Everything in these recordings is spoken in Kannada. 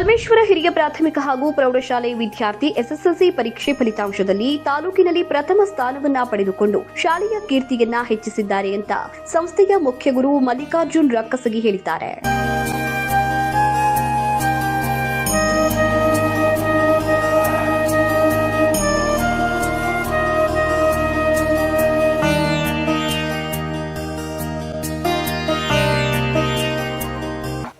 ಕಲ್ಮೇಶ್ವರ ಹಿರಿಯ ಪ್ರಾಥಮಿಕ ಹಾಗೂ ಪ್ರೌಢಶಾಲೆ ವಿದ್ಯಾರ್ಥಿ ಎಸ್ಎಸ್ಎಲ್ಸಿ ಪರೀಕ್ಷೆ ಫಲಿತಾಂಶದಲ್ಲಿ ತಾಲೂಕಿನಲ್ಲಿ ಪ್ರಥಮ ಸ್ಥಾನವನ್ನ ಪಡೆದುಕೊಂಡು ಶಾಲೆಯ ಕೀರ್ತಿಯನ್ನ ಹೆಚ್ಚಿಸಿದ್ದಾರೆ ಅಂತ ಸಂಸ್ಥೆಯ ಮುಖ್ಯ ಗುರು ಮಲ್ಲಿಕಾರ್ಜುನ್ ರಕ್ಕಸಗಿ ಹೇಳಿದ್ದಾರೆ.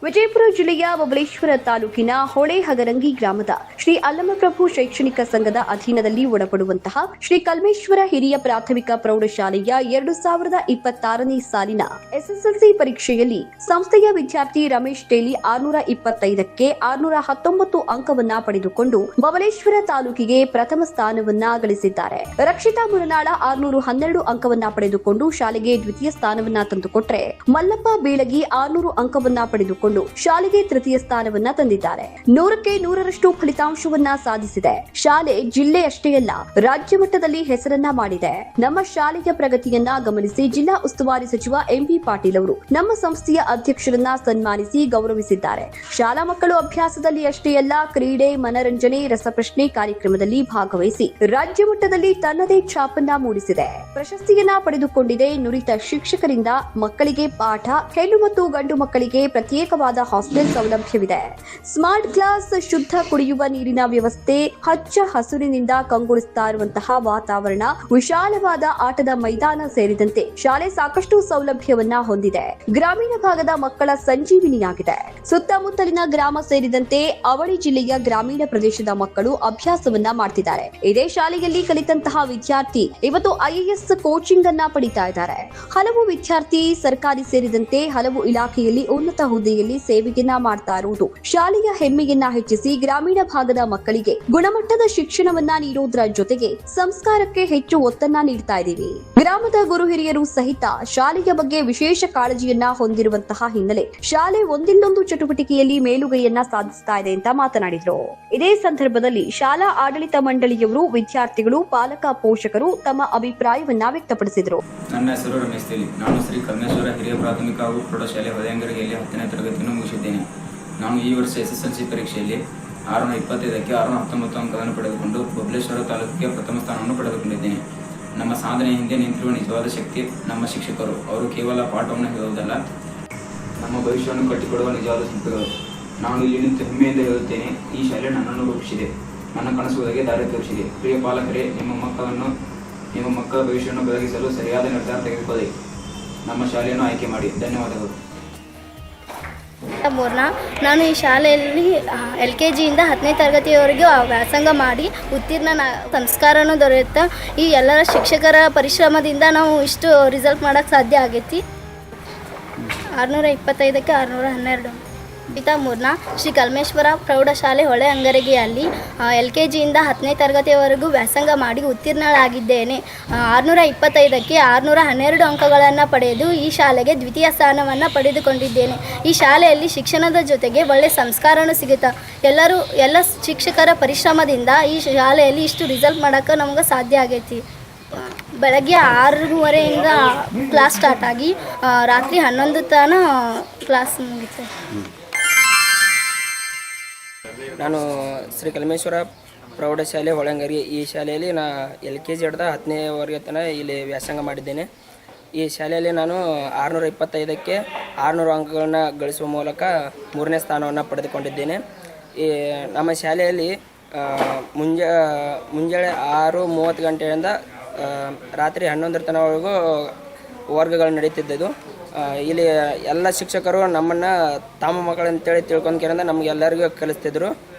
ವಿಜಯಪುರ ಜಿಲ್ಲೆಯ ಬಬಲೇಶ್ವರ ತಾಲೂಕಿನ ಹೊಳೆಹಗರಂಗಿ ಗ್ರಾಮದ ಶ್ರೀ ಅಲ್ಲಮಪ್ರಭು ಶೈಕ್ಷಣಿಕ ಸಂಘದ ಅಧೀನದಲ್ಲಿ ಒಳಪಡುವಂತಹ ಶ್ರೀ ಕಲ್ಮೇಶ್ವರ ಹಿರಿಯ ಪ್ರಾಥಮಿಕ ಪ್ರೌಢಶಾಲೆಯ 2026ನೇ ಸಾಲಿನ ಎಸ್ಎಸ್ಎಲ್ಸಿ ಪರೀಕ್ಷೆಯಲ್ಲಿ ಸಂಸ್ಥೆಯ ವಿದ್ಯಾರ್ಥಿ ರಮೇಶ್ ಟೇಲಿ 625ಕ್ಕೆ 619 ಅಂಕವನ್ನ ಪಡೆದುಕೊಂಡು ಬಬಲೇಶ್ವರ ತಾಲೂಕಿಗೆ ಪ್ರಥಮ ಸ್ಥಾನವನ್ನ ಗಳಿಸಿದ್ದಾರೆ. ರಕ್ಷಿತಾ ಮುರನಾಳ 612 ಅಂಕವನ್ನ ಪಡೆದುಕೊಂಡು ಶಾಲೆಗೆ ದ್ವಿತೀಯ ಸ್ಥಾನವನ್ನ ತಂದುಕೊಟ್ರೆ, ಮಲ್ಲಪ್ಪ ಬೀಳಗಿ 600 ಅಂಕವನ್ನ ಪಡೆದುಕೊಂಡು ಶಾಲೆಗೆ ತೃತೀಯ ಸ್ಥಾನವನ್ನ ತಂದಿದ್ದಾರೆ. 100ಕ್ಕೆ 100ರಷ್ಟು ಫಲಿತಾಂಶವನ್ನ ಸಾಧಿಸಿದೆ. ಶಾಲೆ ಜಿಲ್ಲೆ ಅಷ್ಟೇ ಅಲ್ಲ, ರಾಜ್ಯ ಮಟ್ಟದಲ್ಲಿ ಹೆಸರನ್ನ ಮಾಡಿದೆ. ನಮ್ಮ ಶಾಲೆಯ ಪ್ರಗತಿಯನ್ನ ಗಮನಿಸಿ ಜಿಲ್ಲಾ ಉಸ್ತುವಾರಿ ಸಚಿವ ಎಂಬಿ ಪಾಟೀಲ್ ಅವರು ನಮ್ಮ ಸಂಸ್ಥೆಯ ಅಧ್ಯಕ್ಷರನ್ನ ಸನ್ಮಾನಿಸಿ ಗೌರವಿಸಿದ್ದಾರೆ. ಶಾಲಾ ಮಕ್ಕಳು ಅಭ್ಯಾಸದಲ್ಲಿ ಅಷ್ಟೇ ಅಲ್ಲ, ಕ್ರೀಡೆ, ಮನರಂಜನೆ, ರಸಪ್ರಶ್ನೆ ಕಾರ್ಯಕ್ರಮದಲ್ಲಿ ಭಾಗವಹಿಸಿ ರಾಜ್ಯ ಮಟ್ಟದಲ್ಲಿ ತನ್ನದೇ ಛಾಪನ್ನ ಮೂಡಿಸಿದೆ. ಪ್ರಶಸ್ತಿಯನ್ನ ಪಡೆದುಕೊಂಡಿದೆ. ನುರಿತ ಶಿಕ್ಷಕರಿಂದ ಮಕ್ಕಳಿಗೆ ಪಾಠ, ಹೆಣ್ಣು ಮತ್ತು ಗಂಡು ಮಕ್ಕಳಿಗೆ ಪ್ರತ್ಯೇಕವಾದ ಹಾಸ್ಟೆಲ್ ಸೌಲಭ್ಯವಿದೆ. ಸ್ಮಾರ್ಟ್ ಕ್ಲಾಸ್, ಶುದ್ಧ ಕುಡಿಯುವ ನೀರಿನ ವ್ಯವಸ್ಥೆ, ಹಚ್ಚ ಹಸುರಿನಿಂದ ಕಂಗೊಳಿಸುತ್ತಾ ಇರುವಂತಹ ವಾತಾವರಣ, ವಿಶಾಲವಾದ ಆಟದ ಮೈದಾನ ಸೇರಿದಂತೆ ಶಾಲೆ ಸಾಕಷ್ಟು ಸೌಲಭ್ಯವನ್ನ ಹೊಂದಿದೆ. ಗ್ರಾಮೀಣ ಭಾಗದ ಮಕ್ಕಳ ಸಂಜೀವಿನಿಯಾಗಿದೆ. ಸುತ್ತಮುತ್ತಲಿನ ಗ್ರಾಮ ಸೇರಿದಂತೆ ಅವಳಿ ಜಿಲ್ಲೆಯ ಗ್ರಾಮೀಣ ಪ್ರದೇಶದ ಮಕ್ಕಳು ಅಭ್ಯಾಸವನ್ನ ಮಾಡ್ತಿದ್ದಾರೆ. ಇದೇ ಶಾಲೆಯಲ್ಲಿ ಕಲಿತಂತಹ ವಿದ್ಯಾರ್ಥಿ ಇವತ್ತು IAS ಕೋಚಿಂಗ್ ಅನ್ನ ಪಡಿತಾ ಇದ್ದಾರೆ. ಹಲವು ವಿದ್ಯಾರ್ಥಿ ಸರ್ಕಾರಿ ಸೇರಿದಂತೆ ಹಲವು ಇಲಾಖೆಯಲ್ಲಿ ಉನ್ನತ ಹುದ್ದೆಯಲ್ಲಿ ಸೇವೆಯನ್ನ ಮಾಡ್ತಾ ಇರುವುದು ಶಾಲೆಯ ಹೆಮ್ಮೆಯನ್ನ ಹೆಚ್ಚಿಸಿ ಗ್ರಾಮೀಣ ಭಾಗದ ಮಕ್ಕಳಿಗೆ ಗುಣಮಟ್ಟದ ಶಿಕ್ಷಣವನ್ನ ನೀಡುವುದರ ಜೊತೆಗೆ ಸಂಸ್ಕಾರಕ್ಕೆ ಹೆಚ್ಚು ಒತ್ತನ್ನ ನೀಡ್ತಾ ಇದ್ದೀವಿ. ಗ್ರಾಮದ ಗುರು ಹಿರಿಯರು ಸಹಿತ ಶಾಲೆಯ ಬಗ್ಗೆ ವಿಶೇಷ ಕಾಳಜಿಯನ್ನ ಹೊಂದಿರುವಂತಹ ಹಿನ್ನೆಲೆ ಶಾಲೆ ಒಂದಿಲ್ಲೊಂದು ಚಟುವಟಿಕೆಯಲ್ಲಿ ಮೇಲುಗೈಯನ್ನ ಸಾಧಿಸ್ತಾ ಇದೆ ಅಂತ ಮಾತನಾಡಿದ್ರು. ಇದೇ ಸಂದರ್ಭದಲ್ಲಿ ಶಾಲಾ ಆಡಳಿತ ಮಂಡಳಿಯವರು, ವಿದ್ಯಾರ್ಥಿಗಳು, ಪಾಲಕ, ಪೋಷಕರು ತಮ್ಮ ಅಭಿಪ್ರಾಯವನ್ನ ವ್ಯಕ್ತಪಡಿಸಿದರು. ನನ್ನ ಹೆಸರು ರಮೇಶ್ ತೇಲಿ. ನಾನು ಶ್ರೀ ಕಲ್ಮೇಶ್ವರ ಹಿರಿಯ ಪ್ರಾಥಮಿಕ ಹಾಗೂ ಪ್ರೌಢಶಾಲೆ ಹೊಳೆಹಗರಂಗಿಯಲ್ಲಿ 10ನೇ ತರಗತಿಯನ್ನು ಮುಗಿಸಿದ್ದೇನೆ. ನಾನು ಈ ವರ್ಷ SSLC ಪರೀಕ್ಷೆಯಲ್ಲಿ 625ಕ್ಕೆ 619 ಅಂಕಗಳನ್ನು ಪಡೆದುಕೊಂಡು ಬಬಲೇಶ್ವರ ತಾಲೂಕಿಗೆ ಪ್ರಥಮ ಸ್ಥಾನವನ್ನು ಪಡೆದುಕೊಂಡಿದ್ದೇನೆ. ನಮ್ಮ ಸಾಧನೆ ಹಿಂದೆ ನಿಂತಿರುವ ನಿಜವಾದ ಶಕ್ತಿ ನಮ್ಮ ಶಿಕ್ಷಕರು. ಅವರು ಕೇವಲ ಪಾಠವನ್ನು ಹೇಳುವುದಲ್ಲ, ನಮ್ಮ ಭವಿಷ್ಯವನ್ನು ಕಟ್ಟಿಕೊಡುವ ನಿಜವಾದ ಶಿಲ್ಪಿಗಳು. ನಾನು ಇಲ್ಲಿ ನಿಂತು ಹೆಮ್ಮೆಯಿಂದ ಹೇಳುತ್ತೇನೆ, ಈ ಶಾಲೆ ನನ್ನನ್ನು ರೂಪಿಸಿದೆ, ನನ್ನ ಕನಸುಗಳಿಗೆ ದಾರಿ ತೋರಿಸಿದೆ. ಪ್ರಿಯ ಪಾಲಕರೇ, ನಿಮ್ಮ ಮಕ್ಕಳ ಭವಿಷ್ಯವನ್ನು ಬೆಳಗಿಸಲು ಸರಿಯಾದ ನಿರ್ಧಾರ ತೆಗೆದುಕೊಳ್ಳಿ. ನಮ್ಮ ಶಾಲೆಯನ್ನು ಆಯ್ಕೆ ಮಾಡಿ. ಧನ್ಯವಾದಗಳು. ನಾನು ಈ ಶಾಲೆಯಲ್ಲಿ LKGಯಿಂದ 10ನೇ ತರಗತಿಯವರೆಗೂ ವ್ಯಾಸಂಗ ಮಾಡಿ ಉತ್ತೀರ್ಣ ಸಂಸ್ಕಾರನೂ ದೊರೆಯುತ್ತಾ ಈ ಎಲ್ಲರ ಶಿಕ್ಷಕರ ಪರಿಶ್ರಮದಿಂದ ನಾವು ಇಷ್ಟು ರಿಸಲ್ಟ್ ಮಾಡೋಕ್ಕೆ ಸಾಧ್ಯ ಆಗೈತಿ. 625ಕ್ಕೆ 612. ಪಿತಾ ಮೂರ್ನ ಶ್ರೀ ಕಲ್ಮೇಶ್ವರ ಪ್ರೌಢಶಾಲೆ ಹೊಳೆಹಗರಂಗಿಯಲ್ಲಿ LKGಯಿಂದ 10ನೇ ತರಗತಿಯವರೆಗೂ ವ್ಯಾಸಂಗ ಮಾಡಿ ಉತ್ತೀರ್ಣಳಾಗಿದ್ದೇನೆ. 625ಕ್ಕೆ 612 ಅಂಕಗಳನ್ನು ಪಡೆದು ಈ ಶಾಲೆಗೆ ದ್ವಿತೀಯ ಸ್ಥಾನವನ್ನು ಪಡೆದುಕೊಂಡಿದ್ದೇನೆ. ಈ ಶಾಲೆಯಲ್ಲಿ ಶಿಕ್ಷಣದ ಜೊತೆಗೆ ಒಳ್ಳೆಯ ಸಂಸ್ಕಾರನೂ ಸಿಗುತ್ತೆ. ಎಲ್ಲ ಶಿಕ್ಷಕರ ಪರಿಶ್ರಮದಿಂದ ಈ ಶಾಲೆಯಲ್ಲಿ ಇಷ್ಟು ರಿಸಲ್ಟ್ ಮಾಡೋಕ್ಕೆ ನಮ್ಗೆ ಸಾಧ್ಯ ಆಗೈತಿ. ಬೆಳಗ್ಗೆ 6:30ಯಿಂದ ಕ್ಲಾಸ್ ಸ್ಟಾರ್ಟ್ ಆಗಿ ರಾತ್ರಿ 11 ತನಕ ಕ್ಲಾಸ್ ಮುಗಿತೆ. ನಾನು ಶ್ರೀ ಕಲ್ಮೇಶ್ವರ ಪ್ರೌಢಶಾಲೆ ಹೊಳೆಹಗರಂಗಿ, ಈ ಶಾಲೆಯಲ್ಲಿ LKG ಹಿಡಿದ 10ನೇವರೆಗೆ ತನಕ ಇಲ್ಲಿ ವ್ಯಾಸಂಗ ಮಾಡಿದ್ದೇನೆ. ಈ ಶಾಲೆಯಲ್ಲಿ ನಾನು 625ಕ್ಕೆ 600 ಅಂಕಗಳನ್ನು ಗಳಿಸುವ ಮೂಲಕ 3ನೇ ಸ್ಥಾನವನ್ನು ಪಡೆದುಕೊಂಡಿದ್ದೇನೆ. ಈ ನಮ್ಮ ಶಾಲೆಯಲ್ಲಿ ಮುಂಜಾನೆ 6:30 ಗಂಟೆಯಿಂದ ರಾತ್ರಿ 11 ತನಕವರೆಗೂ ವರ್ಗಗಳು ನಡೀತಿದ್ದವು. ಇಲ್ಲಿ ಎಲ್ಲ ಶಿಕ್ಷಕರು ನಮ್ಮನ್ನು ತಮ್ಮ ಮಕ್ಕಳಂತೇಳಿ ತಿಳ್ಕೊಂಡ್ರಿಂದ ನಮಗೆಲ್ಲರಿಗೂ ಕಲಿಸ್ತಿದ್ರು.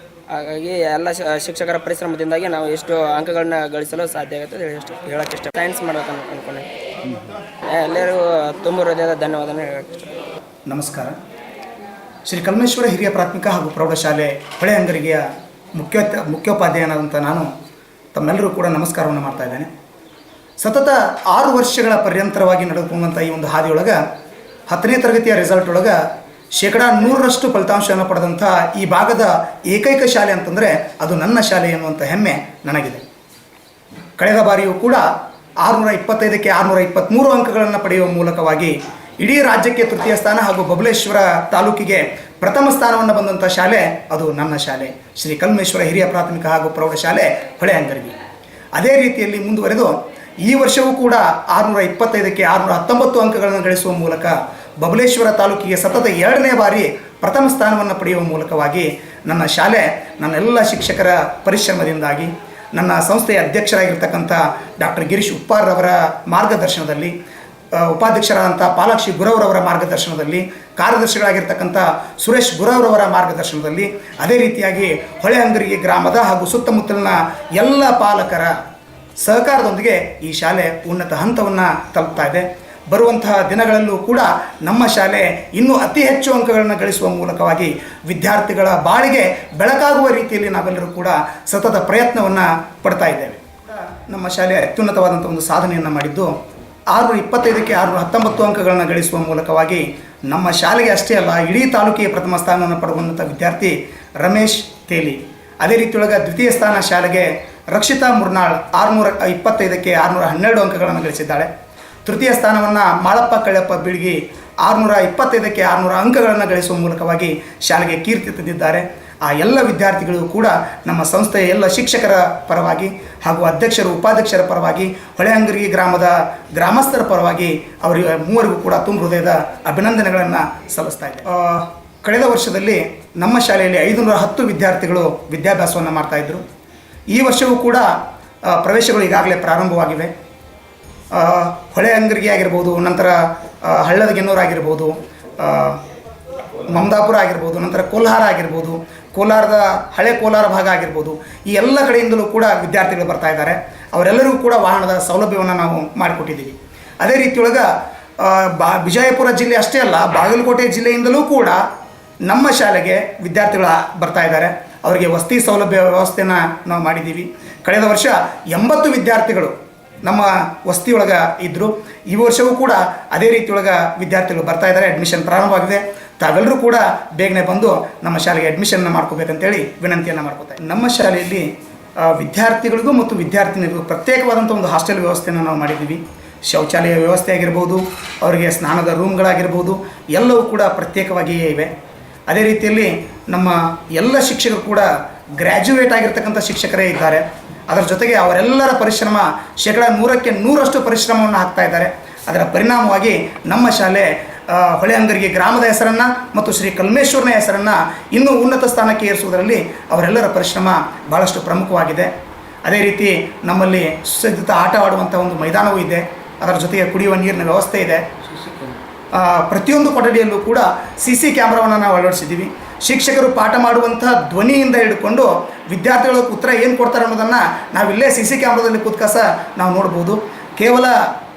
ಹಾಗಾಗಿ ಎಲ್ಲ ಶಿಕ್ಷಕರ ಪರಿಶ್ರಮದಿಂದಾಗಿ ನಾವು ಎಷ್ಟು ಅಂಕಗಳನ್ನ ಗಳಿಸಲು ಸಾಧ್ಯ ಆಗುತ್ತೆ ಹೇಳೋಕ್ಕೆ ಇಷ್ಟ. ಸೈನ್ಸ್ ಮಾಡಬೇಕು ಅಂದ್ಕೊಂಡೆ. ಎಲ್ಲರಿಗೂ ತುಂಬ ಹೃದಯದ ಧನ್ಯವಾದ ಹೇಳೋಕ್ಕೆ ಇಷ್ಟ. ನಮಸ್ಕಾರ. ಶ್ರೀ ಕಲ್ಮೇಶ್ವರ ಹಿರಿಯ ಪ್ರಾಥಮಿಕ ಹಾಗೂ ಪ್ರೌಢಶಾಲೆ ಹೊಳೆಹಗರಂಗಿಯ ಮುಖ್ಯೋಪಾಧ್ಯಾಯನಾದಂಥ ನಾನು ತಮ್ಮೆಲ್ಲರೂ ಕೂಡ ನಮಸ್ಕಾರವನ್ನು ಮಾಡ್ತಾ ಇದ್ದೇನೆ. ಸತತ 6 ವರ್ಷಗಳ ಪರ್ಯಂತರವಾಗಿ ನಡೆದುಕೊಂಡಂಥ ಈ ಒಂದು ಹಾದಿಯೊಳಗೆ 10ನೇ ತರಗತಿಯ ರಿಸಲ್ಟ್ ಒಳಗೆ 100% ಫಲಿತಾಂಶವನ್ನು ಪಡೆದಂಥ ಈ ಭಾಗದ ಏಕೈಕ ಶಾಲೆ ಅಂತಂದರೆ ಅದು ನನ್ನ ಶಾಲೆ ಎನ್ನುವಂಥ ಹೆಮ್ಮೆ ನನಗಿದೆ. ಕಳೆದ ಬಾರಿಯೂ ಕೂಡ 625ಕ್ಕೆ 623 ಅಂಕಗಳನ್ನು ಪಡೆಯುವ ಮೂಲಕವಾಗಿ ಇಡೀ ರಾಜ್ಯಕ್ಕೆ ತೃತೀಯ ಸ್ಥಾನ ಹಾಗೂ ಬಬಲೇಶ್ವರ ತಾಲೂಕಿಗೆ ಪ್ರಥಮ ಸ್ಥಾನವನ್ನು ಬಂದಂಥ ಶಾಲೆ ಅದು ನನ್ನ ಶಾಲೆ ಶ್ರೀ ಕಲ್ಮೇಶ್ವರ ಹಿರಿಯ ಪ್ರಾಥಮಿಕ ಹಾಗೂ ಪ್ರೌಢಶಾಲೆ ಹೊಳೆ ಅಂಗರಗಿ. ಅದೇ ರೀತಿಯಲ್ಲಿ ಮುಂದುವರೆದು ಈ ವರ್ಷವೂ ಕೂಡ 625ಕ್ಕೆ 619 ಅಂಕಗಳನ್ನು ಗಳಿಸುವ ಮೂಲಕ ಬಬಲೇಶ್ವರ ತಾಲೂಕಿಗೆ ಸತತ 2ನೇ ಬಾರಿ ಪ್ರಥಮ ಸ್ಥಾನವನ್ನು ಪಡೆಯುವ ಮೂಲಕವಾಗಿ ನನ್ನ ಶಾಲೆ ನನ್ನೆಲ್ಲ ಶಿಕ್ಷಕರ ಪರಿಶ್ರಮದಿಂದಾಗಿ, ನನ್ನ ಸಂಸ್ಥೆಯ ಅಧ್ಯಕ್ಷರಾಗಿರ್ತಕ್ಕಂಥ ಡಾಕ್ಟರ್ ಗಿರೀಶ್ ಉಪ್ಪಾರ್ರವರ ಮಾರ್ಗದರ್ಶನದಲ್ಲಿ, ಉಪಾಧ್ಯಕ್ಷರಾದಂಥ ಪಾಲಾಕ್ಷಿ ಗುರವರವರ ಮಾರ್ಗದರ್ಶನದಲ್ಲಿ, ಕಾರ್ಯದರ್ಶಿಗಳಾಗಿರ್ತಕ್ಕಂಥ ಸುರೇಶ್ ಗುರವರವರ ಮಾರ್ಗದರ್ಶನದಲ್ಲಿ, ಅದೇ ರೀತಿಯಾಗಿ ಹೊಳೆ ಅಂಗರಗಿ ಗ್ರಾಮದ ಹಾಗೂ ಸುತ್ತಮುತ್ತಲಿನ ಎಲ್ಲ ಪಾಲಕರ ಸಹಕಾರದೊಂದಿಗೆ ಈ ಶಾಲೆ ಉನ್ನತ ಹಂತವನ್ನು ತಲುಪ್ತಾ ಇದೆ. ಬರುವಂತಹ ದಿನಗಳಲ್ಲೂ ಕೂಡ ನಮ್ಮ ಶಾಲೆ ಇನ್ನೂ ಅತಿ ಹೆಚ್ಚು ಅಂಕಗಳನ್ನು ಗಳಿಸುವ ಮೂಲಕವಾಗಿ ವಿದ್ಯಾರ್ಥಿಗಳ ಬಾಳಿಗೆ ಬೆಳಕಾಗುವ ರೀತಿಯಲ್ಲಿ ನಾವೆಲ್ಲರೂ ಕೂಡ ಸತತ ಪ್ರಯತ್ನವನ್ನು ಪಡ್ತಾ ಇದ್ದೇವೆ. ನಮ್ಮ ಶಾಲೆ ಅತ್ಯುನ್ನತವಾದಂಥ ಒಂದು ಸಾಧನೆಯನ್ನು ಮಾಡಿದ್ದು 625ಕ್ಕೆ 619 ಅಂಕಗಳನ್ನು ಗಳಿಸುವ ಮೂಲಕವಾಗಿ ನಮ್ಮ ಶಾಲೆಗೆ ಅಷ್ಟೇ ಅಲ್ಲ, ಇಡೀ ತಾಲೂಕಿಗೆ ಪ್ರಥಮ ಸ್ಥಾನವನ್ನು ಪಡೆದಂಥ ವಿದ್ಯಾರ್ಥಿ ರಮೇಶ್ ತೇಲಿ. ಅದೇ ರೀತಿಯೊಳಗೆ ದ್ವಿತೀಯ ಸ್ಥಾನ ಶಾಲೆಗೆ ರಕ್ಷಿತಾ ಮುರ್ನಾಳ್ 625ಕ್ಕೆ 612 ಅಂಕಗಳನ್ನು ಗಳಿಸಿದ್ದಾಳೆ. ತೃತೀಯ ಸ್ಥಾನವನ್ನು ಮಾಳಪ್ಪ ಕಳ್ಳಪ್ಪ ಬೀಳ್ಗಿ 625ಕ್ಕೆ 600 ಅಂಕಗಳನ್ನು ಗಳಿಸುವ ಮೂಲಕವಾಗಿ ಶಾಲೆಗೆ ಕೀರ್ತಿ ತಂದಿದ್ದಾರೆ. ಆ ಎಲ್ಲ ವಿದ್ಯಾರ್ಥಿಗಳು ಕೂಡ ನಮ್ಮ ಸಂಸ್ಥೆಯ ಎಲ್ಲ ಶಿಕ್ಷಕರ ಪರವಾಗಿ ಹಾಗೂ ಅಧ್ಯಕ್ಷರು ಉಪಾಧ್ಯಕ್ಷರ ಪರವಾಗಿ ಹೊಳೆ ಅಂಗರಗಿ ಗ್ರಾಮದ ಗ್ರಾಮಸ್ಥರ ಪರವಾಗಿ ಅವರಿಗೆ ಮೂವರಿಗೂ ಕೂಡ ತುಂಬ ಹೃದಯದ ಅಭಿನಂದನೆಗಳನ್ನು ಸಲ್ಲಿಸ್ತಾ ಇದೆ. ಕಳೆದ ವರ್ಷದಲ್ಲಿ ನಮ್ಮ ಶಾಲೆಯಲ್ಲಿ 510 ವಿದ್ಯಾರ್ಥಿಗಳು ವಿದ್ಯಾಭ್ಯಾಸವನ್ನು ಮಾಡ್ತಾಯಿದ್ರು. ಈ ವರ್ಷವೂ ಕೂಡ ಪ್ರವೇಶಗಳು ಈಗಾಗಲೇ ಪ್ರಾರಂಭವಾಗಿವೆ. ಹೊಳೆ ಅಂಗರಗಿ ಆಗಿರ್ಬೋದು, ನಂತರ ಹಳ್ಳದ ಗೆನ್ನೂರು ಆಗಿರ್ಬೋದು, ಮಮದಾಪುರ ಆಗಿರ್ಬೋದು, ನಂತರ ಕೋಲಾರ ಆಗಿರ್ಬೋದು, ಕೋಲಾರದ ಹಳೆ ಕೋಲಾರ ಭಾಗ ಆಗಿರ್ಬೋದು, ಈ ಎಲ್ಲ ಕಡೆಯಿಂದಲೂ ಕೂಡ ವಿದ್ಯಾರ್ಥಿಗಳು ಬರ್ತಾ ಇದ್ದಾರೆ. ಅವರೆಲ್ಲರಿಗೂ ಕೂಡ ವಾಹನದ ಸೌಲಭ್ಯವನ್ನು ನಾವು ಮಾಡಿಕೊಟ್ಟಿದ್ದೀವಿ. ಅದೇ ರೀತಿಯೊಳಗೆ ವಿಜಯಪುರ ಜಿಲ್ಲೆ ಅಷ್ಟೇ ಅಲ್ಲ, ಬಾಗಲಕೋಟೆ ಜಿಲ್ಲೆಯಿಂದಲೂ ಕೂಡ ನಮ್ಮ ಶಾಲೆಗೆ ವಿದ್ಯಾರ್ಥಿಗಳು ಬರ್ತಾ ಇದ್ದಾರೆ. ಅವರಿಗೆ ವಸತಿ ಸೌಲಭ್ಯ ವ್ಯವಸ್ಥೆಯನ್ನು ನಾವು ಮಾಡಿದ್ದೀವಿ. ಕಳೆದ ವರ್ಷ 80 ವಿದ್ಯಾರ್ಥಿಗಳು ನಮ್ಮ ವಸತಿಯೊಳಗೆ ಇದ್ದರು. ಈ ವರ್ಷವೂ ಕೂಡ ಅದೇ ರೀತಿಯೊಳಗೆ ವಿದ್ಯಾರ್ಥಿಗಳು ಬರ್ತಾ ಇದ್ದಾರೆ. ಅಡ್ಮಿಷನ್ ಪ್ರಾರಂಭವಾಗಿದೆ. ತಾವೆಲ್ಲರೂ ಕೂಡ ಬೇಗನೆ ಬಂದು ನಮ್ಮ ಶಾಲೆಗೆ ಅಡ್ಮಿಷನ್ನ ಮಾಡ್ಕೋಬೇಕಂತೇಳಿ ವಿನಂತಿಯನ್ನು ಮಾಡ್ಕೋತಾರೆ. ನಮ್ಮ ಶಾಲೆಯಲ್ಲಿ ವಿದ್ಯಾರ್ಥಿಗಳಿಗೂ ಮತ್ತು ವಿದ್ಯಾರ್ಥಿನಿಗಳಿಗೂ ಪ್ರತ್ಯೇಕವಾದಂಥ ಒಂದು ಹಾಸ್ಟೆಲ್ ವ್ಯವಸ್ಥೆಯನ್ನು ನಾವು ಮಾಡಿದ್ದೀವಿ. ಶೌಚಾಲಯ ವ್ಯವಸ್ಥೆ ಆಗಿರ್ಬೋದು, ಅವರಿಗೆ ಸ್ನಾನದ ರೂಮ್ಗಳಾಗಿರ್ಬೋದು, ಎಲ್ಲವೂ ಕೂಡ ಪ್ರತ್ಯೇಕವಾಗಿಯೇ ಇವೆ. ಅದೇ ರೀತಿಯಲ್ಲಿ ನಮ್ಮ ಎಲ್ಲ ಶಿಕ್ಷಕರು ಕೂಡ ಗ್ರ್ಯಾಜುಯೇಟ್ ಆಗಿರ್ತಕ್ಕಂಥ ಶಿಕ್ಷಕರೇ ಇದ್ದಾರೆ. ಅದರ ಜೊತೆಗೆ ಅವರೆಲ್ಲರ ಪರಿಶ್ರಮ 100ಕ್ಕೆ 100% ಪರಿಶ್ರಮವನ್ನು ಹಾಕ್ತಾ ಇದ್ದಾರೆ. ಅದರ ಪರಿಣಾಮವಾಗಿ ನಮ್ಮ ಶಾಲೆ ಹೊಳೆ ಅಂಗರಗಿ ಗ್ರಾಮದ ಹೆಸರನ್ನು ಮತ್ತು ಶ್ರೀ ಕಲ್ಮೇಶ್ವರನ ಹೆಸರನ್ನು ಇನ್ನೂ ಉನ್ನತ ಸ್ಥಾನಕ್ಕೆ ಏರಿಸುವುದರಲ್ಲಿ ಅವರೆಲ್ಲರ ಪರಿಶ್ರಮ ಭಾಳಷ್ಟು ಪ್ರಮುಖವಾಗಿದೆ. ಅದೇ ರೀತಿ ನಮ್ಮಲ್ಲಿ ಸುಸಜ್ಜಿತ ಆಟವಾಡುವಂಥ ಒಂದು ಮೈದಾನವೂ ಇದೆ. ಅದರ ಜೊತೆಗೆ ಕುಡಿಯುವ ನೀರಿನ ವ್ಯವಸ್ಥೆ ಇದೆ. ಪ್ರತಿಯೊಂದು ಕೊಠಡಿಯಲ್ಲೂ ಕೂಡ CC ಕ್ಯಾಮ್ರಾವನ್ನು ನಾವು ಅಳವಡಿಸಿದ್ದೀವಿ. ಶಿಕ್ಷಕರು ಪಾಠ ಮಾಡುವಂಥ ಧ್ವನಿಯಿಂದ ಹಿಡ್ಕೊಂಡು ವಿದ್ಯಾರ್ಥಿಗಳು ಉತ್ತರ ಏನು ಕೊಡ್ತಾರೆ ಅನ್ನೋದನ್ನು ನಾವಿಲ್ಲೇ CC ಕ್ಯಾಮ್ರಾದಲ್ಲಿ ಕೂತ್ಕಸ ನಾವು ನೋಡ್ಬೋದು. ಕೇವಲ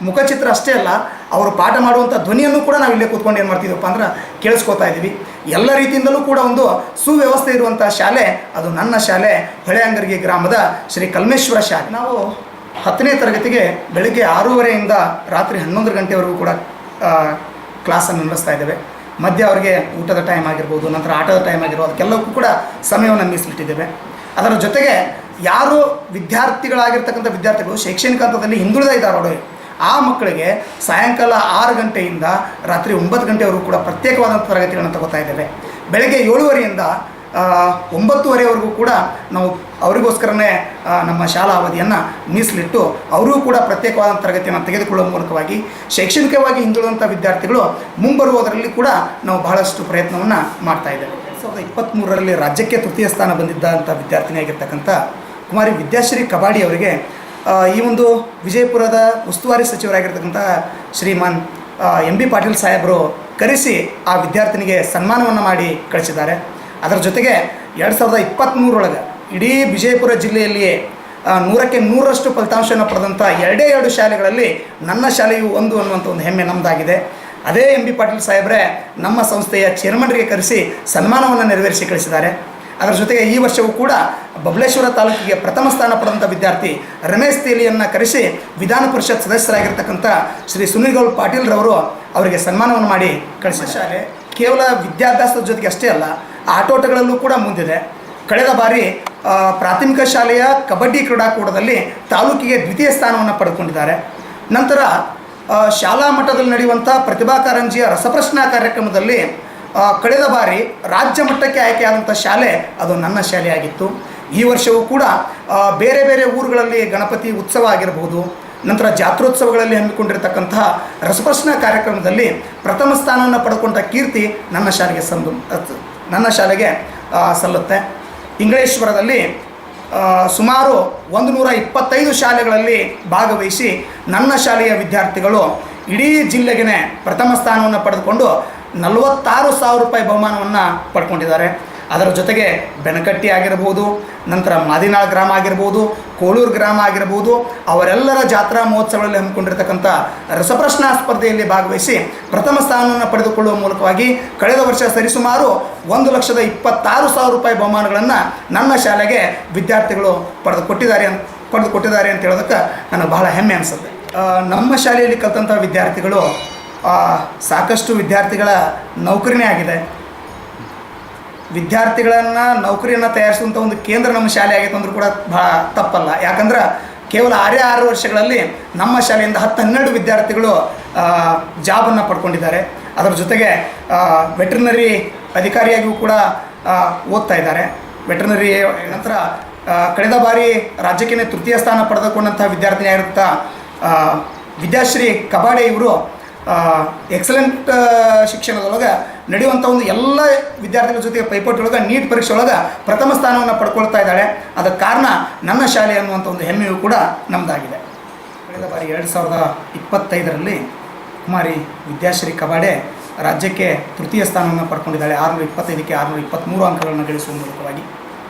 ಮುಖಚಿತ್ರ ಅಷ್ಟೇ ಅಲ್ಲ, ಅವರು ಪಾಠ ಮಾಡುವಂಥ ಧ್ವನಿಯನ್ನು ಕೂಡ ನಾವು ಇಲ್ಲೇ ಕೂತ್ಕೊಂಡು ಏನು ಮಾಡ್ತಿದ್ದೀವಪ್ಪ ಅಂದ್ರೆ ಕೇಳಿಸ್ಕೊತಾ ಇದ್ದೀವಿ. ಎಲ್ಲ ರೀತಿಯಿಂದಲೂ ಕೂಡ ಒಂದು ಸುವ್ಯವಸ್ಥೆ ಇರುವಂಥ ಶಾಲೆ ಅದು ನನ್ನ ಶಾಲೆ ಹೊಳೆ ಅಂಗರಗಿ ಗ್ರಾಮದ ಶ್ರೀ ಕಲ್ಮೇಶ್ವರ ಶಾಲೆ. ನಾವು 10ನೇ ತರಗತಿಗೆ ಬೆಳಗ್ಗೆ 6:30ಯಿಂದ ರಾತ್ರಿ 11 ಗಂಟೆವರೆಗೂ ಕೂಡ ಕ್ಲಾಸನ್ನು ನಡೆಸ್ತಾ ಇದ್ದೇವೆ. ಮಧ್ಯ ಅವರಿಗೆ ಊಟದ ಟೈಮ್ ಆಗಿರ್ಬೋದು, ನಂತರ ಆಟದ ಟೈಮ್ ಆಗಿರ್ಬೋದು, ಅದಕ್ಕೆಲ್ಲವೂ ಕೂಡ ಸಮಯವನ್ನು ಮೀಸಲಿಟ್ಟಿದ್ದೇವೆ. ಅದರ ಜೊತೆಗೆ ಯಾರು ವಿದ್ಯಾರ್ಥಿಗಳಾಗಿರ್ತಕ್ಕಂಥ ವಿದ್ಯಾರ್ಥಿಗಳು ಶೈಕ್ಷಣಿಕ ಹಂತದಲ್ಲಿ ಹಿಂದುಳಿದ ಇದ್ದಾರೋ ಆ ಮಕ್ಕಳಿಗೆ ಸಾಯಂಕಾಲ 6 ಗಂಟೆಯಿಂದ ರಾತ್ರಿ 9 ಗಂಟೆವರೆಗೂ ಕೂಡ ಪ್ರತ್ಯೇಕವಾದಂಥ ತರಗತಿಗಳನ್ನು ತಗೋತಾ ಇದ್ದೇವೆ. ಬೆಳಗ್ಗೆ 7:30ಯಿಂದ 9:30ವರೆಗೂ ಕೂಡ ನಾವು ಅವರಿಗೋಸ್ಕರನೇ ನಮ್ಮ ಶಾಲಾ ಅವಧಿಯನ್ನು ಮೀಸಲಿಟ್ಟು ಅವರೂ ಕೂಡ ಪ್ರತ್ಯೇಕವಾದ ತರಗತಿಯನ್ನು ತೆಗೆದುಕೊಳ್ಳುವ ಮೂಲಕವಾಗಿ ಶೈಕ್ಷಣಿಕವಾಗಿ ಹಿಂದುಳಿದಂಥ ವಿದ್ಯಾರ್ಥಿಗಳು ಮುಂಬರುವುದರಲ್ಲಿ ಕೂಡ ನಾವು ಬಹಳಷ್ಟು ಪ್ರಯತ್ನವನ್ನು ಮಾಡ್ತಾ ಇದ್ದೇವೆ. 2023ರಲ್ಲಿ ರಾಜ್ಯಕ್ಕೆ ತೃತೀಯ ಸ್ಥಾನ ಬಂದಿದ್ದಂಥ ವಿದ್ಯಾರ್ಥಿನಿಯಾಗಿರ್ತಕ್ಕಂಥ ಕುಮಾರಿ ವಿದ್ಯಾಶ್ರೀ ಕಬಾಡಿ ಅವರಿಗೆ ಈ ಒಂದು ವಿಜಯಪುರದ ಉಸ್ತುವಾರಿ ಸಚಿವರಾಗಿರ್ತಕ್ಕಂಥ ಶ್ರೀಮಾನ್ MB ಪಾಟೀಲ್ ಸಾಹೇಬರು ಕರೆಸಿ ಆ ವಿದ್ಯಾರ್ಥಿನಿಗೆ ಸನ್ಮಾನವನ್ನು ಮಾಡಿ ಕಳಿಸಿದ್ದಾರೆ. ಅದರ ಜೊತೆಗೆ 2023 ಇಡೀ ವಿಜಯಪುರ ಜಿಲ್ಲೆಯಲ್ಲಿಯೇ 100ಕ್ಕೆ 100% ಫಲಿತಾಂಶವನ್ನು ಪಡೆದಂಥ 2 ಶಾಲೆಗಳಲ್ಲಿ ನನ್ನ ಶಾಲೆಯು ಒಂದು ಅನ್ನುವಂಥ ಒಂದು ಹೆಮ್ಮೆ ನಮ್ಮದಾಗಿದೆ. ಅದೇ MB ಪಾಟೀಲ್ ಸಾಹೇಬ್ರೆ ನಮ್ಮ ಸಂಸ್ಥೆಯ ಚೇರ್ಮನ್ರಿಗೆ ಕರೆಸಿ ಸನ್ಮಾನವನ್ನು ನೆರವೇರಿಸಿ ಕಳಿಸಿದ್ದಾರೆ. ಅದರ ಜೊತೆಗೆ ಈ ವರ್ಷವೂ ಕೂಡ ಬಬಲೇಶ್ವರ ತಾಲೂಕಿಗೆ ಪ್ರಥಮ ಸ್ಥಾನ ಪಡೆದಂಥ ವಿದ್ಯಾರ್ಥಿ ರಮೇಶ್ ತೇಲಿಯನ್ನು ಕರೆಸಿ ವಿಧಾನ ಪರಿಷತ್ ಸದಸ್ಯರಾಗಿರ್ತಕ್ಕಂಥ ಶ್ರೀ ಸುನಿಲ್ ಗೌಡ್ ಪಾಟೀಲ್ರವರು ಅವರಿಗೆ ಸನ್ಮಾನವನ್ನು ಮಾಡಿ ಕಳಿಸಿದ ಶಾಲೆ ಕೇವಲ ವಿದ್ಯಾಭ್ಯಾಸದ ಜೊತೆಗೆ ಅಷ್ಟೇ ಅಲ್ಲ, ಆಟೋಟಗಳಲ್ಲೂ ಕೂಡ ಮುಂದಿದೆ. ಕಳೆದ ಬಾರಿ ಪ್ರಾಥಮಿಕ ಶಾಲೆಯ ಕಬಡ್ಡಿ ಕ್ರೀಡಾಕೂಟದಲ್ಲಿ ತಾಲೂಕಿಗೆ ದ್ವಿತೀಯ ಸ್ಥಾನವನ್ನು ಪಡೆದುಕೊಂಡಿದ್ದಾರೆ. ನಂತರ ಶಾಲಾ ಮಟ್ಟದಲ್ಲಿ ನಡೆಯುವಂಥ ಪ್ರತಿಭಾ ಕಾರಂಜಿಯ ರಸಪ್ರಶ್ನಾ ಕಾರ್ಯಕ್ರಮದಲ್ಲಿ ಕಳೆದ ಬಾರಿ ರಾಜ್ಯ ಮಟ್ಟಕ್ಕೆ ಆಯ್ಕೆಯಾದಂಥ ಶಾಲೆ ಅದು ನನ್ನ ಶಾಲೆಯಾಗಿತ್ತು. ಈ ವರ್ಷವೂ ಕೂಡ ಬೇರೆ ಬೇರೆ ಊರುಗಳಲ್ಲಿ ಗಣಪತಿ ಉತ್ಸವ ಆಗಿರಬಹುದು, ನಂತರ ಜಾತ್ರೋತ್ಸವಗಳಲ್ಲಿ ಹಮ್ಮಿಕೊಂಡಿರತಕ್ಕಂತಹ ರಸಪ್ರಶ್ನೆ ಕಾರ್ಯಕ್ರಮದಲ್ಲಿ ಪ್ರಥಮ ಸ್ಥಾನವನ್ನು ಪಡೆದುಕೊಂಡ ಕೀರ್ತಿ ನನ್ನ ಶಾಲೆಗೆ ಸಲ್ಲುತ್ತೆ. ಇಂಗಳೇಶ್ವರದಲ್ಲಿ ಸುಮಾರು 125 ಶಾಲೆಗಳಲ್ಲಿ ಭಾಗವಹಿಸಿ ನನ್ನ ಶಾಲೆಯ ವಿದ್ಯಾರ್ಥಿಗಳು ಇಡೀ ಜಿಲ್ಲೆಗೆ ಪ್ರಥಮ ಸ್ಥಾನವನ್ನು ಪಡೆದುಕೊಂಡು 46,000 ರೂಪಾಯಿ ಬಹುಮಾನವನ್ನು ಪಡ್ಕೊಂಡಿದ್ದಾರೆ. ಅದರ ಜೊತೆಗೆ ಬೆನಕಟ್ಟಿ ಆಗಿರ್ಬೋದು, ನಂತರ ಮಾದಿನಾಳ್ ಗ್ರಾಮ ಆಗಿರ್ಬೋದು, ಕೋಳೂರು ಗ್ರಾಮ ಆಗಿರ್ಬೋದು, ಅವರೆಲ್ಲರ ಜಾತ್ರಾ ಮಹೋತ್ಸವಗಳಲ್ಲಿ ಹಮ್ಮಿಕೊಂಡಿರ್ತಕ್ಕಂಥ ರಸಪ್ರಶ್ನಾ ಸ್ಪರ್ಧೆಯಲ್ಲಿ ಭಾಗವಹಿಸಿ ಪ್ರಥಮ ಸ್ಥಾನವನ್ನು ಪಡೆದುಕೊಳ್ಳುವ ಮೂಲಕವಾಗಿ ಕಳೆದ ವರ್ಷ ಸರಿಸುಮಾರು 1,26,000 ರೂಪಾಯಿ ಬಹುಮಾನಗಳನ್ನು ನನ್ನ ಶಾಲೆಗೆ ವಿದ್ಯಾರ್ಥಿಗಳು ಪಡೆದುಕೊಟ್ಟಿದ್ದಾರೆ ಅಂತ ಹೇಳೋದಕ್ಕೆ ನನಗೆ ಬಹಳ ಹೆಮ್ಮೆ ಅನಿಸುತ್ತೆ. ನಮ್ಮ ಶಾಲೆಯಲ್ಲಿ ಕಲಿತಂಥ ವಿದ್ಯಾರ್ಥಿಗಳು ಸಾಕಷ್ಟು ವಿದ್ಯಾರ್ಥಿಗಳ ನೌಕರಿನೇ ಆಗಿದೆ. ವಿದ್ಯಾರ್ಥಿಗಳನ್ನು ನೌಕರಿಯನ್ನು ತಯಾರಿಸುವಂಥ ಒಂದು ಕೇಂದ್ರ ನಮ್ಮ ಶಾಲೆ ಆಗೈತೆ ಅಂದರೂ ಕೂಡ ಭಾಳ ತಪ್ಪಲ್ಲ. ಯಾಕಂದ್ರೆ ಕೇವಲ 6 ವರ್ಷಗಳಲ್ಲಿ ನಮ್ಮ ಶಾಲೆಯಿಂದ 10-12 ವಿದ್ಯಾರ್ಥಿಗಳು ಜಾಬನ್ನು ಪಡ್ಕೊಂಡಿದ್ದಾರೆ. ಅದರ ಜೊತೆಗೆ ವೆಟರ್ನರಿ ಅಧಿಕಾರಿಯಾಗಿಯೂ ಕೂಡ ಓದ್ತಾ ಇದ್ದಾರೆ. ವೆಟರ್ನರಿ ನಂತರ ಕಳೆದ ಬಾರಿ ರಾಜ್ಯಕ್ಕೆ ತೃತೀಯ ಸ್ಥಾನ ಪಡೆದುಕೊಂಡಂಥ ವಿದ್ಯಾರ್ಥಿನಿಯಾಗಿರುತ್ತ ವಿದ್ಯಾಶ್ರೀ ಕಬಾಡೆ ಇವರು ಎಕ್ಸಲೆಂಟ್ ಶಿಕ್ಷಣದೊಳಗೆ ನಡೆಯುವಂಥ ಒಂದು ಎಲ್ಲ ವಿದ್ಯಾರ್ಥಿಗಳ ಜೊತೆಗೆ ಪೈಪೋಟಿ ಒಳಗೆ ನೀಟ್ ಪರೀಕ್ಷೆ ಒಳಗೆ ಪ್ರಥಮ ಸ್ಥಾನವನ್ನು ಪಡ್ಕೊಳ್ತಾ ಇದ್ದಾಳೆ. ಅದಕ್ಕೆ ಕಾರಣ ನನ್ನ ಶಾಲೆ ಅನ್ನುವಂಥ ಒಂದು ಹೆಮ್ಮೆಯೂ ಕೂಡ ನಮ್ಮದಾಗಿದೆ. ಕಳೆದ ಬಾರಿ 2025ರಲ್ಲಿ ಕುಮಾರಿ ವಿದ್ಯಾಶ್ರೀ ಕಬಾಡೆ ರಾಜ್ಯಕ್ಕೆ ತೃತೀಯ ಸ್ಥಾನವನ್ನು ಪಡ್ಕೊಂಡಿದ್ದಾಳೆ. 625ಕ್ಕೆ 623 ಅಂಕಗಳನ್ನು ಗಳಿಸುವ ಮೂಲಕವಾಗಿ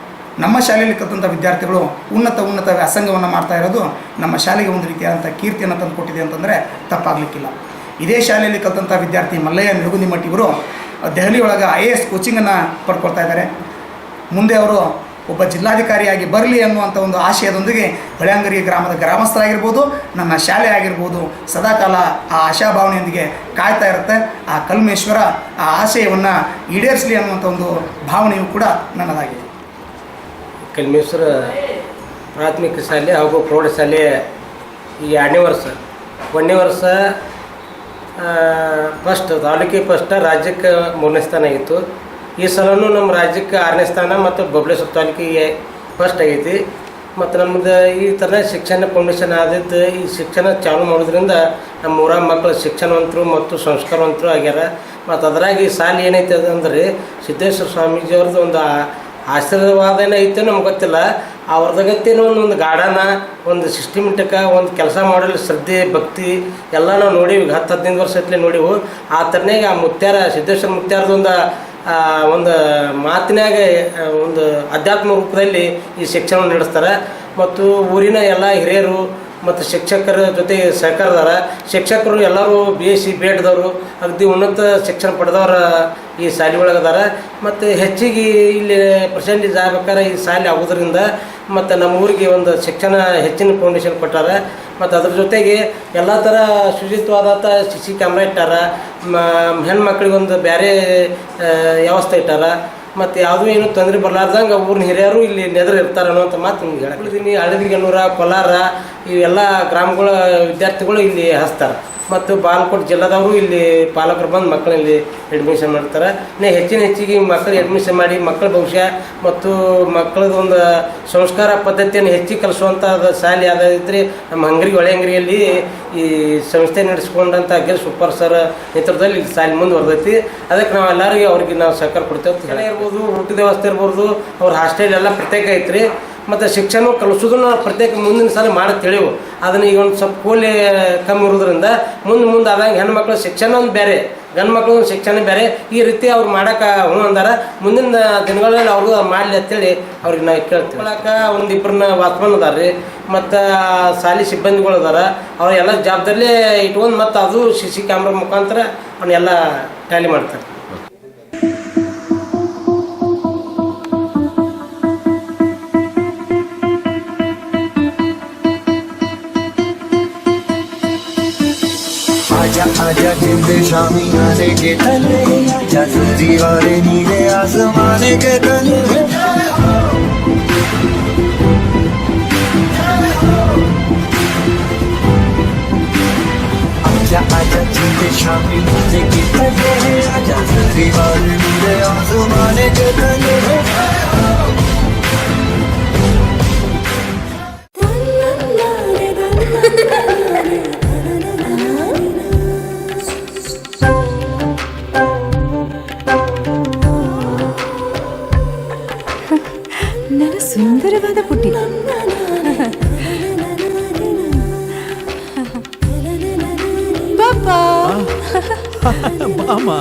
ನಮ್ಮ ಶಾಲೆಯಲ್ಲಿ ಕಲಿತಂಥ ವಿದ್ಯಾರ್ಥಿಗಳು ಉನ್ನತ ವ್ಯಾಸಂಗವನ್ನು ಮಾಡ್ತಾ ಇರೋದು ನಮ್ಮ ಶಾಲೆಗೆ ಒಂದು ರೀತಿಯಾದಂಥ ಕೀರ್ತಿಯನ್ನು ತಂದು ಕೊಟ್ಟಿದೆ ಅಂತಂದರೆ ತಪ್ಪಾಗಲಿಕ್ಕಿಲ್ಲ. ಇದೇ ಶಾಲೆಯಲ್ಲಿ ಕಲಿತಂಥ ವಿದ್ಯಾರ್ಥಿ ಮಲ್ಲಯ್ಯ ನಿಡುಗುಂದಿಮಠ್ ಇವರು ದೆಹಲಿ ಒಳಗೆ IAS ಕೋಚಿಂಗನ್ನು ಪಡ್ಕೊಳ್ತಾ ಇದ್ದಾರೆ. ಮುಂದೆ ಅವರು ಒಬ್ಬ ಜಿಲ್ಲಾಧಿಕಾರಿಯಾಗಿ ಬರಲಿ ಅನ್ನುವಂಥ ಒಂದು ಆಶಯದೊಂದಿಗೆ ಹೊಳೆಹಂಗರಿ ಗ್ರಾಮದ ಗ್ರಾಮಸ್ಥರಾಗಿರ್ಬೋದು, ನನ್ನ ಶಾಲೆ ಆಗಿರ್ಬೋದು, ಸದಾಕಾಲ ಆ ಆಶಾಭಾವನೆಯೊಂದಿಗೆ ಕಾಯ್ತಾ ಇರುತ್ತೆ. ಆ ಕಲ್ಮೇಶ್ವರ ಆ ಆಶಯವನ್ನು ಈಡೇರಿಸಲಿ ಅನ್ನುವಂಥ ಒಂದು ಭಾವನೆಯೂ ಕೂಡ ನನ್ನದಾಗಿದೆ. ಕಲ್ಮೇಶ್ವರ ಪ್ರಾಥಮಿಕ ಶಾಲೆ ಹಾಗೂ ಪ್ರೌಢಶಾಲೆ ಈ 2ನೇ ವರ್ಷ. 1ನೇ ವರ್ಷ ಫಸ್ಟ್ ತಾಲೂಕಿಗೆ ಫಸ್ಟ್, ರಾಜ್ಯಕ್ಕೆ 3ನೇ ಸ್ಥಾನ ಆಗಿತ್ತು. ಈ ಸಲನೂ ನಮ್ಮ ರಾಜ್ಯಕ್ಕೆ 6ನೇ ಸ್ಥಾನ ಮತ್ತು ಬಬಲೇಶ್ವರ ತಾಲೂಕಿಗೆ ಫಸ್ಟ್ ಆಗೈತಿ. ಮತ್ತು ನಮ್ಮದು ಈ ಥರ ಶಿಕ್ಷಣ ಫೌಂಡೇಶನ್ ಆದಿದ್ದು ಈ ಶಿಕ್ಷಣ ಚಾಲು ಮಾಡೋದ್ರಿಂದ ನಮ್ಮ ಊರ ಮಕ್ಕಳು ಶಿಕ್ಷಣವಂತರು ಮತ್ತು ಸಂಸ್ಕಾರವಂತರು ಆಗ್ಯಾರ. ಮತ್ತು ಅದರಾಗಿ ಈ ಶಾಲೆ ಏನೈತೆ ಅಂದರೆ ಸಿದ್ದೇಶ್ವರ ಸ್ವಾಮೀಜಿಯವ್ರದ್ದು ಒಂದು ಆಶೀರ್ವಾದ ಏನೈತೆ ನಮ್ಗೆ ಗೊತ್ತಿಲ್ಲ. ಅವ್ರದಾಗತ್ತೇನೋ ಒಂದು ಗಾರ್ಡನ, ಒಂದು ಸಿಸ್ಟಮೆಟಿಕ, ಒಂದು ಕೆಲಸ ಮಾಡಲು ಶ್ರದ್ಧೆ ಭಕ್ತಿ ಎಲ್ಲ ನಾವು ನೋಡೀವಿ. ಈಗ 10-15 ವರ್ಷ ಐತ್ಲೆ ನೋಡಿವು. ಆ ಥರನಾಗ ಆ ಮುತ್ಯಾರ ಸಿದ್ದೇಶ್ವರ ಮುತ್ಯಾರದೊಂದು ಒಂದು ಮಾತಿನಾಗ ಒಂದು ಅಧ್ಯಾತ್ಮ ರೂಪದಲ್ಲಿ ಈ ಶಿಕ್ಷಣ ನಡೆಸ್ತಾರೆ. ಮತ್ತು ಊರಿನ ಎಲ್ಲ ಹಿರಿಯರು ಮತ್ತು ಶಿಕ್ಷಕರ ಜೊತೆ ಸಹಕಾರದಾರ. ಶಿಕ್ಷಕರು ಎಲ್ಲರೂ BSc ಬೇಡ್ದವರು, ಅಗದಿ ಉನ್ನತ ಶಿಕ್ಷಣ ಪಡೆದವ್ರ ಈ ಶಾಲೆ ಒಳಗದಾರ. ಮತ್ತು ಹೆಚ್ಚಿಗೆ ಇಲ್ಲಿ ಪರ್ಸೆಂಟೇಜ್ ಆಗ್ಬೇಕಾದ್ರೆ ಈ ಶಾಲೆ ಆಗೋದ್ರಿಂದ ಮತ್ತು ನಮ್ಮ ಊರಿಗೆ ಒಂದು ಶಿಕ್ಷಣ ಹೆಚ್ಚಿನ ಫೌಂಡೇಶನ್ ಕೊಟ್ಟಾರ. ಮತ್ತು ಅದ್ರ ಜೊತೆಗೆ ಎಲ್ಲ ಥರ ಶುಚಿತ್ವವಾದಂಥ CC ಕ್ಯಾಮ್ರಾ ಇಟ್ಟಾರ. ಹೆಣ್ಮಕ್ಳಿಗೊಂದು ಬೇರೆ ವ್ಯವಸ್ಥೆ ಇಟ್ಟಾರ. ಮತ್ತು ಯಾವುದೂ ಏನೂ ತೊಂದರೆ ಬರಲಾರ್ದಂಗೆ ಊರಿನ ಹಿರಿಯರು ಇಲ್ಲಿ ನೆದರು ಇರ್ತಾರೆ ಅನ್ನೋಂಥ ಮಾತು ನಿಮ್ಗೆ ಹೇಳಿದ್ದೀನಿ. ಹಳದಿಗೆನ್ನೂರ, ಕೋಲಾರ ಇವೆಲ್ಲ ಗ್ರಾಮಗಳ ವಿದ್ಯಾರ್ಥಿಗಳು ಇಲ್ಲಿ ಹಚ್ತಾರೆ. ಮತ್ತು ಬಾಗಲಕೋಟೆ ಜಿಲ್ಲಾದವರು ಇಲ್ಲಿ ಪಾಲಕರು ಬಂದು ಮಕ್ಕಳಲ್ಲಿ ಅಡ್ಮಿಷನ್ ಮಾಡ್ತಾರೆ. ಹೆಚ್ಚಿಗೆ ಮಕ್ಕಳು ಅಡ್ಮಿಷನ್ ಮಾಡಿ ಮಕ್ಕಳ ಭವಿಷ್ಯ ಮತ್ತು ಮಕ್ಕಳದೊಂದು ಸಂಸ್ಕಾರ ಪದ್ಧತಿಯನ್ನು ಹೆಚ್ಚಿಗೆ ಕಲಿಸುವಂಥ ಶಾಲೆ ಯಾವುದಾದ್ರೆ ನಮ್ಮ ಹೊಳೆಹಂಗರಿಯಲ್ಲಿ ಈ ಸಂಸ್ಥೆ ನಡೆಸ್ಕೊಂಡಂಥ ಗಿಲ್ ಸೂಪರ್ ಸರ್ ನೇತೃತ್ವದಲ್ಲಿ ಇಲ್ಲಿ ಶಾಲೆ ಮುಂದುವರೆದೈತಿ. ಅದಕ್ಕೆ ನಾವು ಎಲ್ಲರಿಗೂ ಅವ್ರಿಗೆ ನಾವು ಸಹಕಾರ ಕೊಡ್ತೇವೆ. ಇರ್ಬೋದು, ಊಟದ ವ್ಯವಸ್ಥೆ ಇರ್ಬೋದು, ಅವ್ರ ಹಾಸ್ಟೆಲ್ ಎಲ್ಲ ಪ್ರತ್ಯೇಕ ಐತ್ರಿ. ಮತ್ತು ಶಿಕ್ಷಣ ಕಲಿಸೋದನ್ನು ಪ್ರತ್ಯೇಕ ಮುಂದಿನ ಸಾಲ ಮಾಡಿ ತಿಳಿವು. ಅದನ್ನು ಈಗ ಒಂದು ಸ್ವಲ್ಪ ಕೂಲಿ ಕಮ್ಮಿ ಇರೋದ್ರಿಂದ ಮುಂದೆ ಆದಂಗೆ ಹೆಣ್ಮಕ್ಳು ಶಿಕ್ಷಣ ಒಂದು ಬೇರೆ, ಗಂಡು ಮಕ್ಳು ಶಿಕ್ಷಣ ಬೇರೆ, ಈ ರೀತಿ ಅವ್ರು ಮಾಡೋಕೆ ಅಂದಾರ. ಮುಂದಿನ ದಿನಗಳಲ್ಲಿ ಅವ್ರಿಗೂ ಮಾಡಲಿ ಅಂತೇಳಿ ಅವ್ರಿಗೆ ನಾವು ಕೇಳ್ತೀವಿ. ಒಳಕ್ಕೆ ಒಂದು 2 ವಾಚ್ಮನ್ ಅದಾರ ರೀ, ಮತ್ತು ಶಾಲೆ ಸಿಬ್ಬಂದಿಗಳು ಅದಾರ. ಅವರೆಲ್ಲ ಜವಾಬ್ದಾರಿ ಇಟ್ಕೊಂಡು ಮತ್ತು ಅದು CC ಕ್ಯಾಮ್ರಾ ಮುಖಾಂತರ ಅವನ್ನೆಲ್ಲ ಟ್ಯಾಲಿ ಮಾಡ್ತಾರೆ. आजा जिंद शामी आने के तले, आजा दीवारे नीले आसमाने के तले। आजा आजा जीते शामी मजे के तले आजा जरी वाले नीले आसमाने के तले ನನ್ನ ಸುಂದರವಾದ ಪುಟ್ಟಿ. ಪಾಪಾ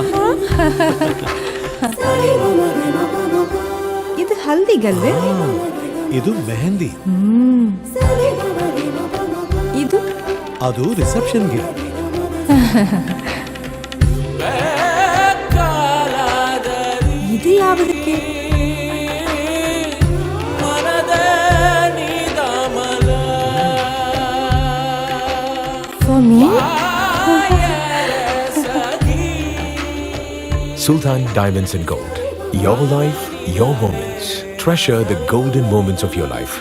ಇದು ಹಲ್ದಿಗಲ್ವೇ? ಇದು ಮೆಹಂದಿ. ಇದು ಅದು ರಿಸೆಪ್ಷನ್ಗೆ. ಇದು ಯಾವುದಕ್ಕೆ? For me? Sultan Diamonds and Gold. Your life, your moments. Treasure the golden moments of your life.